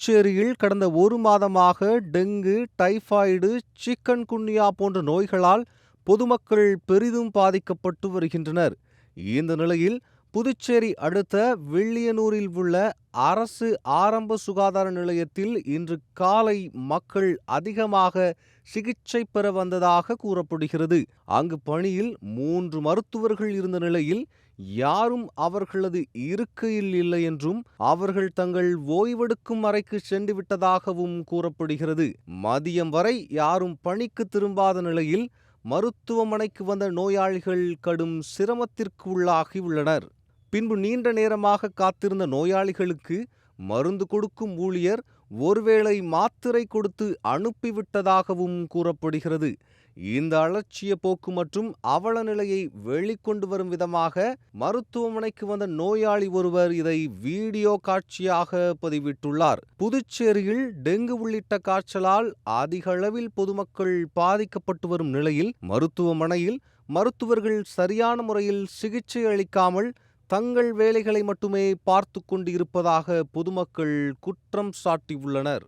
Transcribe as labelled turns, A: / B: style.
A: புதுச்சேரியில் கடந்த 1 மாதமாக டெங்கு, டைபாய்டு, சிக்கன் குன்யா போன்ற நோய்களால் பொதுமக்கள் பெரிதும் பாதிக்கப்பட்டு வருகின்றனர். இந்த நிலையில் புதுச்சேரி அடுத்த வில்லியனூரில் உள்ள அரசு ஆரம்ப சுகாதார நிலையத்தில் இன்று காலை மக்கள் அதிகமாக சிகிச்சை பெற வந்ததாக கூறப்படுகிறது. அங்கு பணியில் 3 மருத்துவர்கள் இருந்த நிலையில் யாரும் அவர்களது இருக்கையில் இல்லை என்றும் அவர்கள் தங்கள் ஓய்வெடுக்கும் அறைக்கு சென்று விட்டதாகவும் கூறப்படுகிறது. மதியம் வரை யாரும் பணிக்கு திரும்பாத நிலையில் மருத்துவமனைக்கு வந்த நோயாளிகள் கடும் சிரமத்திற்கு உள்ளாகி உள்ளனர். பின்பு நீண்ட நேரமாக காத்திருந்த நோயாளிகளுக்கு மருந்து கொடுக்கும் ஊழியர் ஒருவேளை மாத்திரை கொடுத்து அனுப்பிவிட்டதாகவும் கூறப்படுகிறது. இந்த அலட்சிய போக்கு மற்றும் அவல நிலையை வெளிக்கொண்டு வரும் விதமாக மருத்துவமனைக்கு வந்த நோயாளி ஒருவர் இதை வீடியோ காட்சியாக பதிவிட்டுள்ளார். புதுச்சேரியில் டெங்கு உள்ளிட்ட காய்ச்சலால் அதிக அளவில் பொதுமக்கள் பாதிக்கப்பட்டு வரும் நிலையில் மருத்துவமனையில் மருத்துவர்கள் சரியான முறையில் சிகிச்சை அளிக்காமல் தங்கள் வேலைகளை மட்டுமே பார்த்து கொண்டு இருப்பதாக பொதுமக்கள் குற்றம் சாட்டியுள்ளனர்.